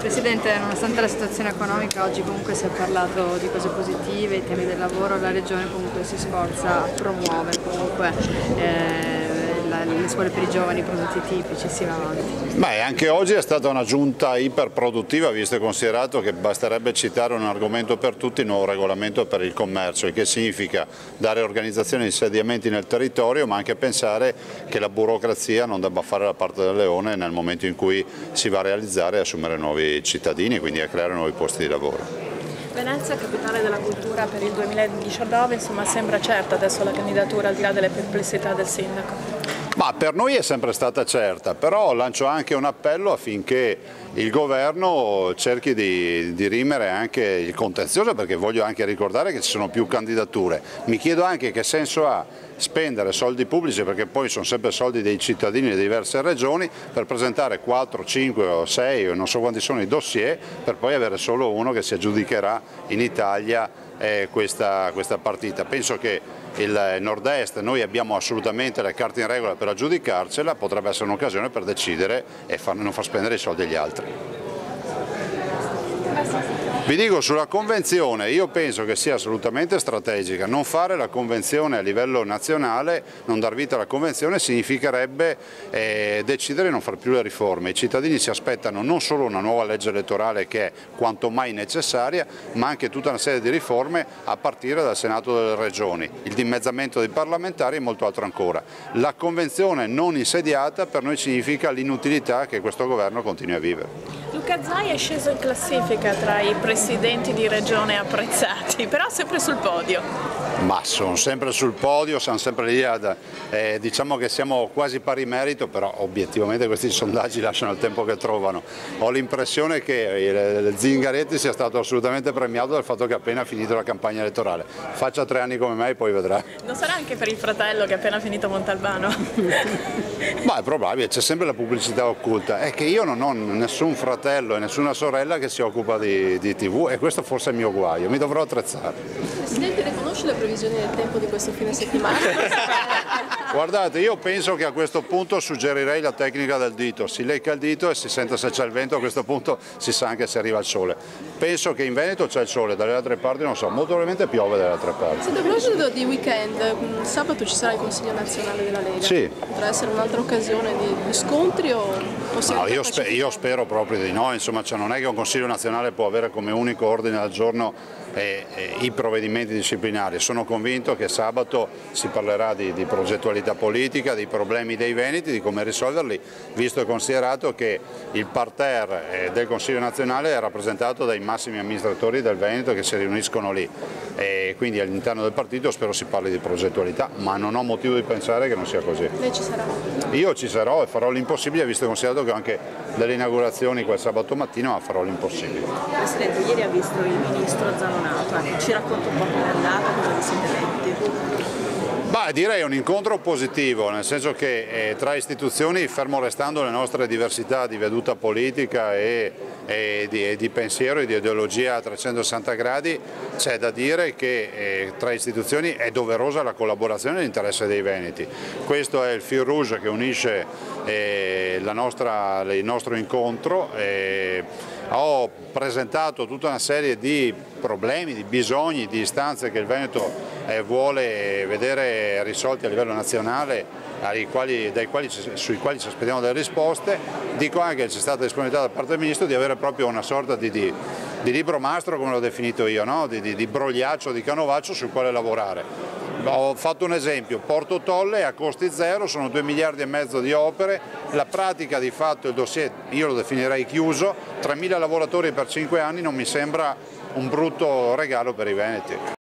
Presidente, nonostante la situazione economica, oggi comunque si è parlato di cose positive, i temi del lavoro, la Regione comunque si sforza, promuove comunque le scuole per i giovani, i prodotti tipici, si va avanti. Beh, anche oggi è stata una giunta iperproduttiva, visto e considerato che basterebbe citare un argomento per tutti, il nuovo regolamento per il commercio, il che significa dare organizzazione di insediamenti nel territorio, ma anche pensare che la burocrazia non debba fare la parte del leone nel momento in cui si va a realizzare e assumere nuovi cittadini, quindi a creare nuovi posti di lavoro. Venezia, capitale della cultura per il 2019, insomma sembra certa adesso la candidatura al di là delle perplessità del sindaco? Ma per noi è sempre stata certa, però lancio anche un appello affinché il governo cerchi di dirimere anche il contenzioso, perché voglio anche ricordare che ci sono più candidature. Mi chiedo anche che senso ha spendere soldi pubblici, perché poi sono sempre soldi dei cittadini di diverse regioni, per presentare 4, 5 o 6, non so quanti sono i dossier, per poi avere solo uno che si aggiudicherà in Italia questa partita. Penso che il nord-est, noi abbiamo assolutamente le carte in regola per aggiudicarcela, potrebbe essere un'occasione per decidere e non far spendere i soldi agli altri. Vi dico, sulla convenzione, io penso che sia assolutamente strategica. Non fare la convenzione a livello nazionale, non dar vita alla convenzione, significherebbe decidere di non fare più le riforme. I cittadini si aspettano non solo una nuova legge elettorale, che è quanto mai necessaria, ma anche tutta una serie di riforme a partire dal Senato delle Regioni, il dimezzamento dei parlamentari e molto altro ancora. La convenzione non insediata per noi significa l'inutilità che questo governo continui a vivere. Luca Zaia è sceso in classifica tra i presidenti di regione apprezzati, però sempre sul podio. Ma sono sempre sul podio, siamo sempre lì, diciamo che siamo quasi pari merito, però obiettivamente questi sondaggi lasciano il tempo che trovano. Ho l'impressione che Zingaretti sia stato assolutamente premiato dal fatto che ha appena finito la campagna elettorale. Faccia 3 anni come me e poi vedrà. Non sarà anche per il fratello che ha appena finito Montalbano? Ma è probabile, c'è sempre la pubblicità occulta. È che io non ho nessun fratello e nessuna sorella che si occupa di TV, e questo forse è il mio guaio, mi dovrò attrezzare. Presidente, riconosce le previsioni del tempo di questo fine settimana? Guardate, io penso che a questo punto suggerirei la tecnica del dito: si lecca il dito e si sente se c'è il vento, a questo punto si sa anche se arriva il sole. Penso che in Veneto c'è il sole, dalle altre parti non so, molto probabilmente piove dalle altre parti. A proposito di weekend, sabato ci sarà il Consiglio nazionale della Lega. Sì. Potrà essere un'altra occasione di scontri o no, io spero proprio di no, insomma, cioè non è che un Consiglio nazionale può avere come unico ordine al giorno i provvedimenti disciplinari. Sono convinto che sabato si parlerà di progettualità politica, dei problemi dei veneti, di come risolverli, visto e considerato che il parterre del Consiglio nazionale è rappresentato dai massimi amministratori del Veneto che si riuniscono lì, e quindi all'interno del partito spero si parli di progettualità, ma non ho motivo di pensare che non sia così. Lei ci sarà? Io ci sarò e farò l'impossibile, visto e considerato che ho anche delle inaugurazioni quel sabato mattina, ma farò l'impossibile. Presidente, ieri ha visto il ministro Zanonato, ci racconta un po' come è andata, cosa vi siete detti? Beh, direi un incontro positivo, nel senso che tra istituzioni, fermo restando le nostre diversità di veduta politica e di pensiero e di ideologia a 360 gradi, c'è da dire che tra istituzioni è doverosa la collaborazione e l'interesse dei veneti. Questo è il fil rouge che unisce il nostro incontro. Ho presentato tutta una serie di problemi, di bisogni, di istanze che il Veneto vuole vedere risolti a livello nazionale, sui quali ci aspettiamo delle risposte. Dico anche che c'è stata disponibilità da parte del Ministro di avere proprio una sorta di libro mastro, come l'ho definito io, no? di brogliaccio, di canovaccio sul quale lavorare. Ho fatto un esempio: Porto Tolle a costi zero, sono 2,5 miliardi di opere, la pratica di fatto, il dossier io lo definirei chiuso, 3.000 lavoratori per 5 anni non mi sembra un brutto regalo per i veneti.